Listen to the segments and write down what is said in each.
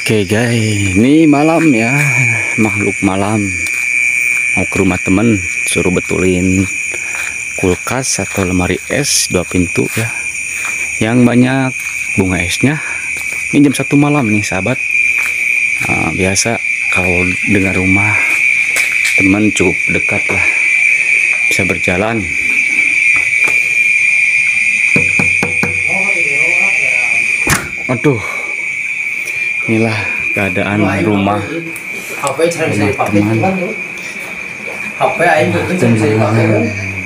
Oke guys, ini malam ya, makhluk malam. Mau ke rumah temen, suruh betulin kulkas atau lemari es 2 pintu ya, yang banyak bunga esnya. Ini jam 1 malam nih sahabat. Biasa kalau dengar rumah temen cukup dekat lah, bisa berjalan. Aduh, inilah keadaan rumah teman.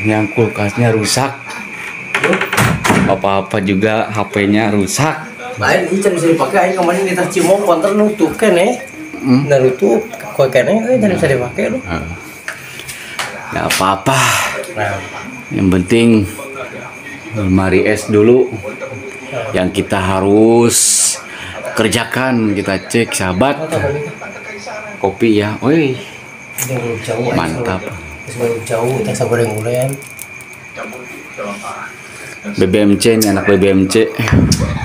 Yang kulkasnya rusak, apa-apa juga HP-nya rusak. Lain ikan bisa dipakai. Aing kemarin kita cimong konter nutup kene, nutup kue kene, jadi bisa dipakai loh. Nggak apa-apa. Yang penting lemari es dulu yang kita harus kerjakan. Kita cek sahabat. Kopi ya, woi mantap. Jauh kita sabar yang ulen. BBMC ini anak BBMC,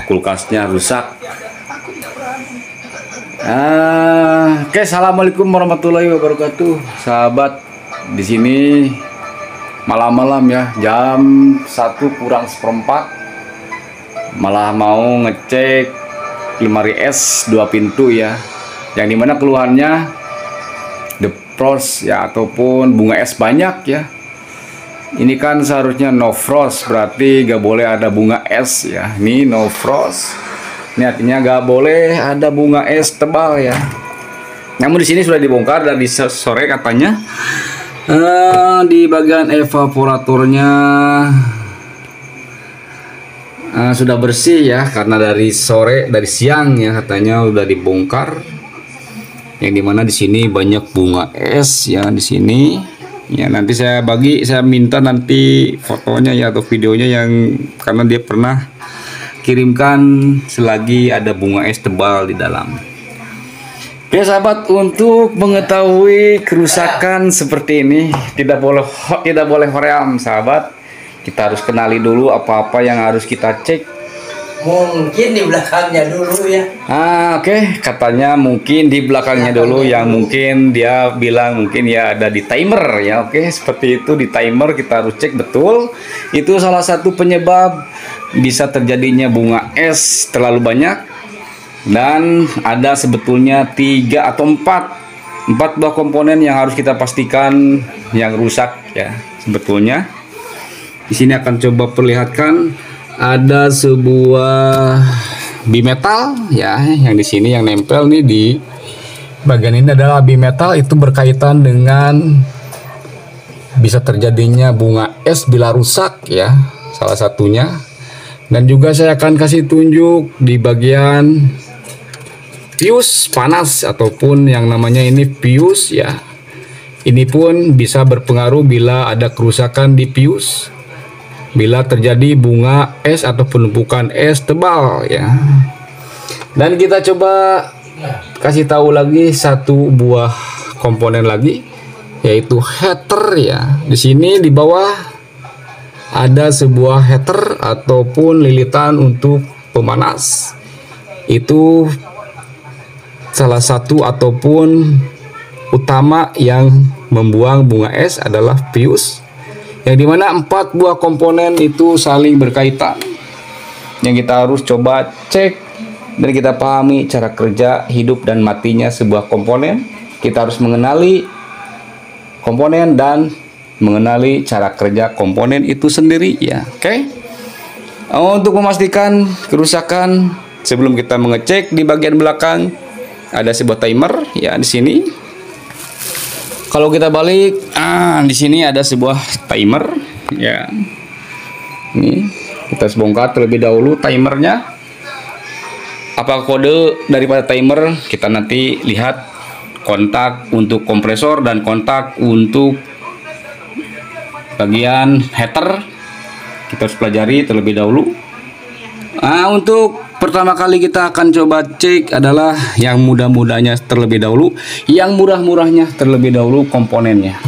kulkasnya rusak. Oke, assalamualaikum warahmatullahi wabarakatuh, sahabat. Di sini malam-malam ya, jam 1:04, malah mau ngecek lemari es 2 pintu ya, yang dimana keluhannya the frost ya, ataupun bunga es banyak ya. Ini kan seharusnya no frost, berarti gak boleh ada bunga es ya. Ini no frost, ini artinya gak boleh ada bunga es tebal ya. Namun di sini sudah dibongkar dan di sore katanya di bagian evaporatornya sudah bersih ya, karena dari siang ya katanya udah dibongkar. Yang dimana di sini banyak bunga es ya di sini. Ya nanti saya minta nanti fotonya ya atau videonya, yang karena dia pernah kirimkan selagi ada bunga es tebal di dalam. Oke sahabat, untuk mengetahui kerusakan seperti ini tidak boleh hoream sahabat. Kita harus kenali dulu apa-apa yang harus kita cek. Mungkin di belakangnya dulu ya. Oke, katanya mungkin di belakangnya dulu, yang mungkin dia bilang mungkin ya ada di timer ya. Oke, seperti itu, di timer kita harus cek betul. Itu salah satu penyebab bisa terjadinya bunga es terlalu banyak. Dan ada sebetulnya 3 atau 4 buah komponen yang harus kita pastikan yang rusak ya. Sebetulnya di sini akan coba perlihatkan. Ada sebuah bimetal ya, yang di sini yang nempel nih di bagian ini adalah bimetal. Itu berkaitan dengan bisa terjadinya bunga es bila rusak ya, salah satunya. Dan juga saya akan kasih tunjuk di bagian fuse panas, ataupun yang namanya ini fuse ya. Ini pun bisa berpengaruh bila ada kerusakan di fuse, bila terjadi bunga es atau penumpukan es tebal ya. Dan kita coba kasih tahu lagi satu buah komponen lagi, yaitu heater ya. Di sini di bawah ada sebuah heater ataupun lilitan untuk pemanas. Itu salah satu ataupun utama yang membuang bunga es adalah fuse, yang dimana 4 buah komponen itu saling berkaitan, yang kita harus coba cek dan kita pahami cara kerja, hidup dan matinya sebuah komponen. Kita harus mengenali komponen dan mengenali cara kerja komponen itu sendiri ya. Oke. Untuk memastikan kerusakan, sebelum kita mengecek, di bagian belakang ada sebuah timer ya di sini. Kalau kita balik, di sini ada sebuah timer ya. Ini kita harus bongkar terlebih dahulu timernya. Apa kode daripada timer? Kita nanti lihat kontak untuk kompresor dan kontak untuk bagian heater. Kita harus pelajari terlebih dahulu. Untuk pertama kali kita akan coba cek adalah yang mudah-mudahnya terlebih dahulu, yang murah-murahnya terlebih dahulu komponennya.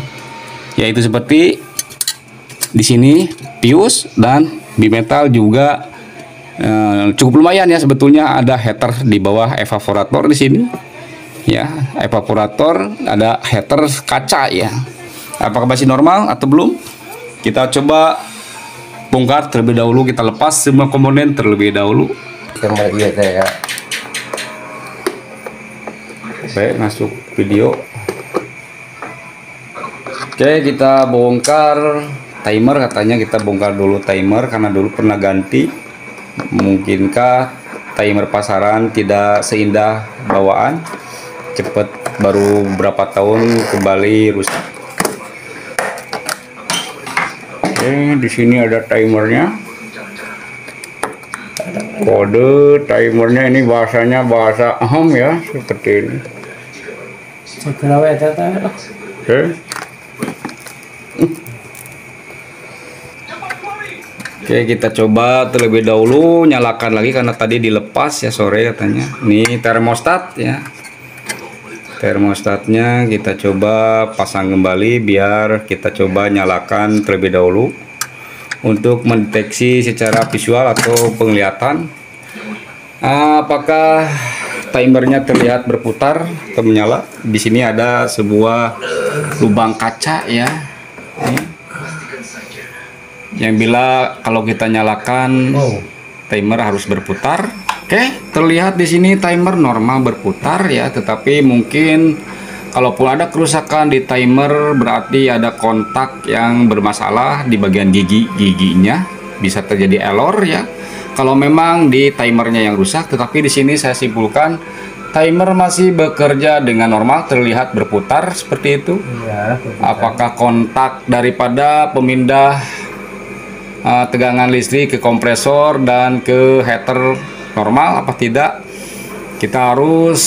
Yaitu seperti di sini fuse dan bimetal juga Cukup lumayan ya sebetulnya, ada heater di bawah evaporator di sini. Ya, evaporator, ada heater kaca ya. Apakah masih normal atau belum? Kita coba bongkar terlebih dahulu, kita lepas semua komponen terlebih dahulu. Iya saya. Oke, masuk video. Oke, kita bongkar timer, katanya kita bongkar dulu timer karena dulu pernah ganti. Mungkinkah timer pasaran tidak seindah bawaan, cepet baru berapa tahun kembali rusak. Oke, di sini ada timernya. Kode timernya ini bahasanya bahasa aham ya, seperti ini. Oke. Oke, kita coba terlebih dahulu nyalakan lagi karena tadi dilepas ya sore katanya. Ini termostat ya. Termostatnya kita coba pasang kembali, biar kita coba nyalakan terlebih dahulu untuk mendeteksi secara visual atau penglihatan apakah timernya terlihat berputar atau menyala. Di sini ada sebuah lubang kaca ya, yang bila kalau kita nyalakan timer harus berputar. Oke, terlihat di sini timer normal berputar ya, tetapi mungkin kalaupun ada kerusakan di timer berarti ada kontak yang bermasalah di bagian giginya, bisa terjadi error ya. Kalau memang di timernya yang rusak, tetapi di sini saya simpulkan timer masih bekerja dengan normal, terlihat berputar seperti itu. Ya, apakah kontak daripada pemindah tegangan listrik ke kompresor dan ke heater normal apa tidak? Kita harus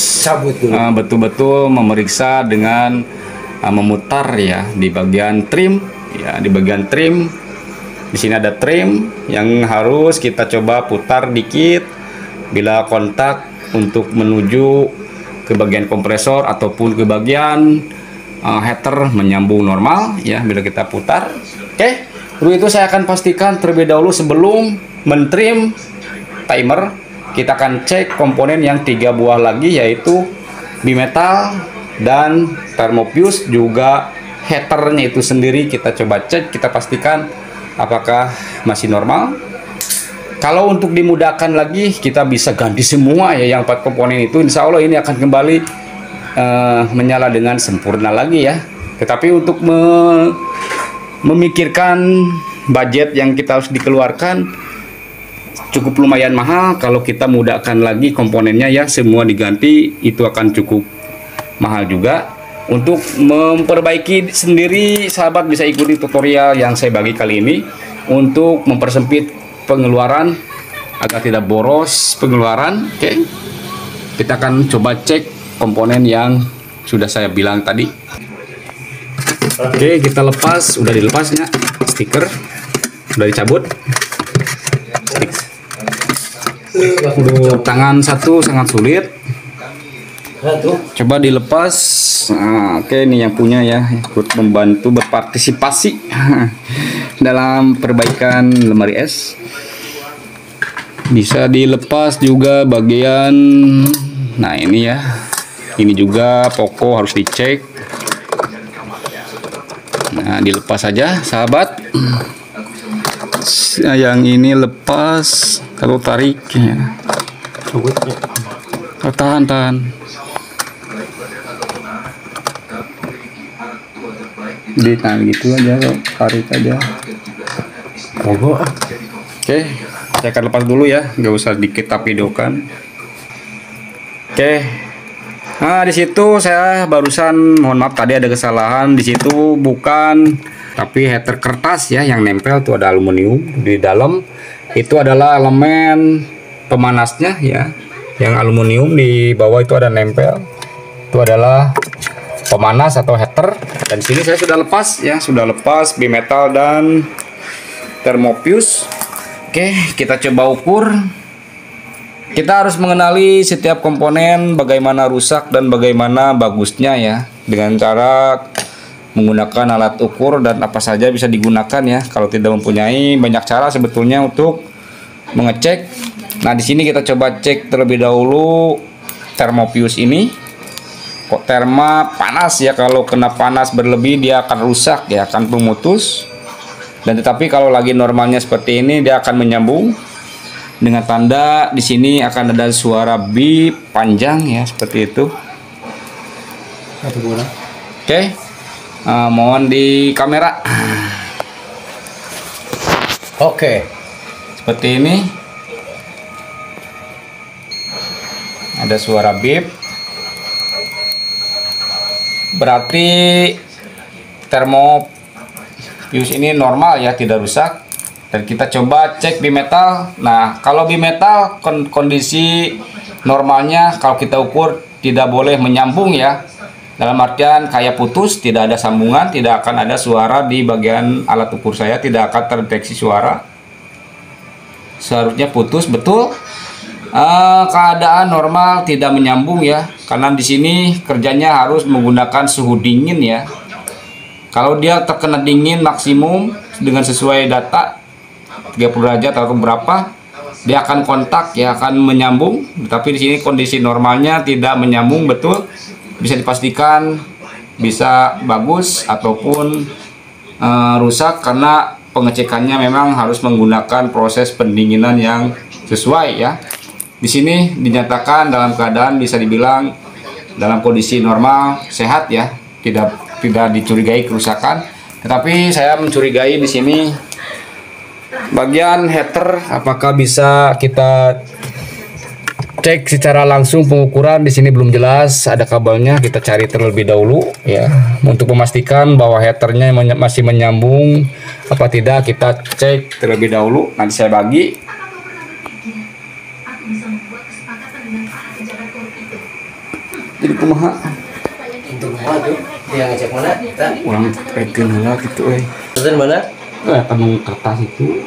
betul-betul memeriksa dengan memutar ya di bagian trim ya, di bagian trim. Di sini ada trim yang harus kita coba putar dikit bila kontak untuk menuju ke bagian kompresor ataupun ke bagian heater menyambung normal ya bila kita putar. Oke, dulu itu saya akan pastikan terlebih dahulu sebelum mentrim timer. Kita akan cek komponen yang 3 buah lagi, yaitu bimetal dan thermofuse, juga heaternya itu sendiri kita coba cek, kita pastikan apakah masih normal. Kalau untuk dimudahkan lagi, kita bisa ganti semua ya yang 4 komponen itu. Insya Allah ini akan kembali menyala dengan sempurna lagi ya. Tetapi untuk memikirkan budget yang kita harus dikeluarkan cukup lumayan mahal. Kalau kita mudahkan lagi komponennya ya semua diganti, itu akan cukup mahal juga. Untuk memperbaiki sendiri, sahabat bisa ikuti tutorial yang saya bagi kali ini untuk mempersempit pengeluaran agar tidak boros pengeluaran. Oke, kita akan coba cek komponen yang sudah saya bilang tadi. Oke, kita lepas, udah dilepasnya stiker, udah dicabut. Tangan satu sangat sulit, coba dilepas. Oke, ini yang punya ya, ikut membantu berpartisipasi dalam perbaikan lemari es. Bisa dilepas juga bagian, nah ini ya, ini juga pokok harus dicek. Nah, dilepas saja sahabat. Yang ini lepas, kalau tarik ya. Tahan. Ditahan gitu aja, tarik aja. Oke, saya akan lepas dulu ya, nggak usah kita videokan. Oke. Nah, di situ saya barusan, mohon maaf tadi ada kesalahan di situ, bukan tapi heater kertas ya yang nempel tuh, ada aluminium di dalam. Itu adalah elemen pemanasnya ya, yang aluminium di bawah itu ada nempel. Itu adalah pemanas atau heater. Dan di sini saya sudah lepas ya, sudah lepas bimetal dan thermofuse. Oke, kita coba ukur. Kita harus mengenali setiap komponen bagaimana rusak dan bagaimana bagusnya ya, dengan cara menggunakan alat ukur dan apa saja bisa digunakan ya. Kalau tidak mempunyai, banyak cara sebetulnya untuk mengecek Nah, di sini kita coba cek terlebih dahulu termopius ini. Kok terma panas ya, kalau kena panas berlebih dia akan rusak ya, akan memutus. Dan tetapi kalau lagi normalnya seperti ini dia akan menyambung dengan tanda di sini akan ada suara bip panjang ya, seperti itu. Oke. Mohon di kamera. Oke. Seperti ini. Ada suara bip. Berarti termopius ini normal ya, tidak rusak. Dan kita coba cek bimetal. Nah, kalau bimetal kondisi normalnya kalau kita ukur tidak boleh menyambung ya. Dalam artian kayak putus, tidak ada sambungan, tidak akan ada suara di bagian alat ukur saya, tidak akan terdeteksi suara. Seharusnya putus betul. Keadaan normal, tidak menyambung ya. Karena di sini kerjanya harus menggunakan suhu dingin ya. Kalau dia terkena dingin maksimum dengan sesuai data 30 derajat atau berapa, dia akan kontak ya, akan menyambung. Tapi di sini kondisi normalnya tidak menyambung betul. Bisa dipastikan bisa bagus ataupun rusak karena pengecekannya memang harus menggunakan proses pendinginan yang sesuai ya. Di sini dinyatakan dalam keadaan bisa dibilang dalam kondisi normal, sehat ya, tidak dicurigai kerusakan. Tetapi saya mencurigai di sini bagian heater, apakah bisa kita cek secara langsung pengukuran. Di sini belum jelas, ada kabelnya, kita cari terlebih dahulu ya untuk memastikan bahwa heaternya masih menyambung apa tidak, kita cek terlebih dahulu. Nanti saya bagi. Jadi kumaha? Untuk apa tuh? Yang ngecek mana? Kita Ulang cekin lah gitu pesan mana? Kanung kertas itu.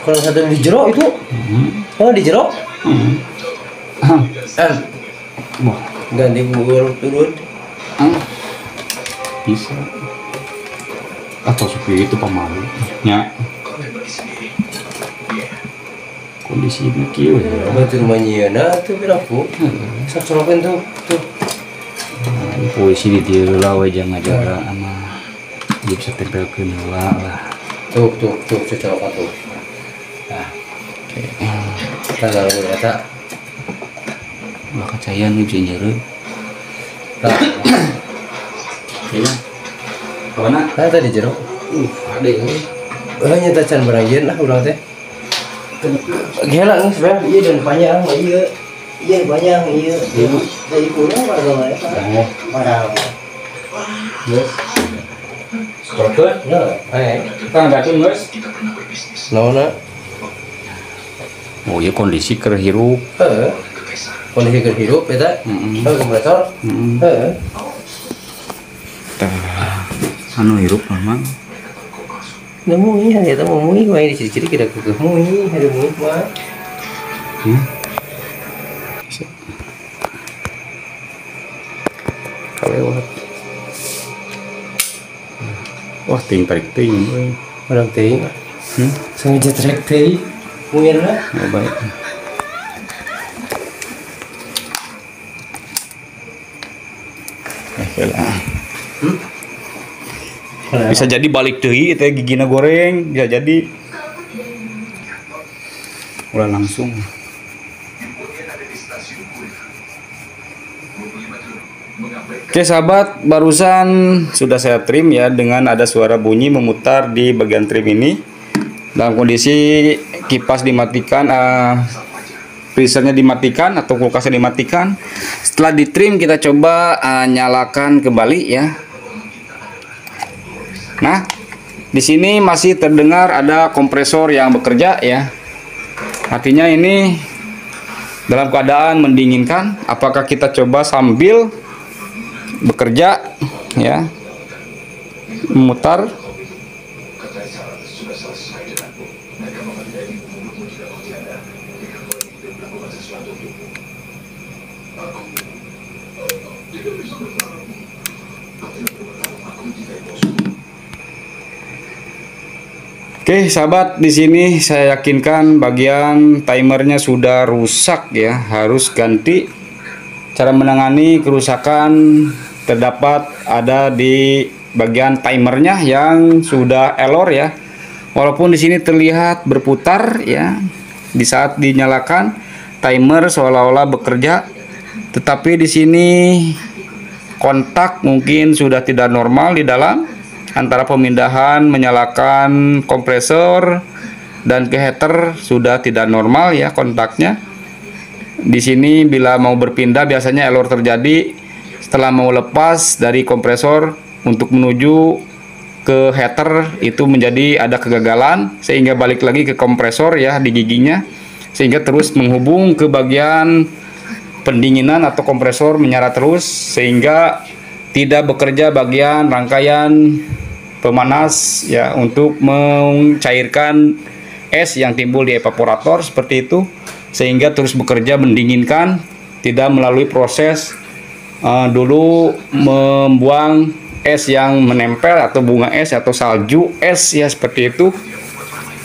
Kalau satu di jero itu? Oh, di jero? Wah, Ganti bubur turun. bisa. Atau seperti itu pemalu. Ya. Kondisi ini kieu ya. Betul manyeuna tuh biraku. Sak colokan tuh. Polisi di dia lah wajah ngajaga sama dia bisa tempelkeun heula lah. Tuh colokan tuh. Nah, Oke. tanggal berapa? Ulah kacayan nih bisa nyeureun. Nah, Iya. Kawana? tadi jero. Ada ini. Nyata can barangieun lah urang teh. Gila nih sebenarnya iya dan panjang iya panjang iya dari kurang barang ya barang Yes. Sekolkeun? ya Kita ngatin guys. naona Oh iya kondisi keur hirup. kondisi kehidup eta kompresor Anu hirup memang. nemu ini hari itu mau mui main di ciri-ciri kita ke mui hari mui mah Kalewat. Wah, ting tarik ting. orang ting sengaja trek teh mui lah Ya baik. Bisa jadi balik deui teh gigina goreng, bisa jadi. Ulah langsung. Oke sahabat, barusan sudah saya trim ya dengan ada suara bunyi memutar di bagian trim ini. Dalam kondisi kipas dimatikan, freezernya dimatikan atau kulkasnya dimatikan. Setelah ditrim kita coba nyalakan kembali ya. Nah, di sini masih terdengar ada kompresor yang bekerja ya. Artinya ini dalam keadaan mendinginkan. Apakah kita coba sambil bekerja ya, memutar. Oke, sahabat, di sini saya yakinkan bagian timernya sudah rusak ya, harus ganti. Cara menangani kerusakan terdapat ada di bagian timernya yang sudah error ya. Walaupun di sini terlihat berputar ya, di saat dinyalakan timer seolah-olah bekerja, tetapi di sini kontak mungkin sudah tidak normal di dalam antara pemindahan menyalakan kompresor dan ke heater sudah tidak normal ya kontaknya. Di sini bila mau berpindah biasanya error terjadi setelah mau lepas dari kompresor untuk menuju ke heater, itu menjadi ada kegagalan sehingga balik lagi ke kompresor ya di giginya, sehingga terus menghubung ke bagian pendinginan atau kompresor menyala terus sehingga tidak bekerja bagian rangkaian pemanas ya untuk mencairkan es yang timbul di evaporator seperti itu, sehingga terus bekerja mendinginkan, tidak melalui proses dulu membuang es yang menempel atau bunga es atau salju es ya seperti itu,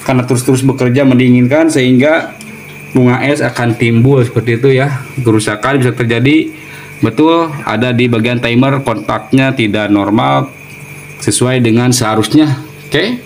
karena terus bekerja mendinginkan sehingga bunga es akan timbul seperti itu ya. Kerusakan bisa terjadi betul ada di bagian timer, kontaknya tidak normal sesuai dengan seharusnya. Oke.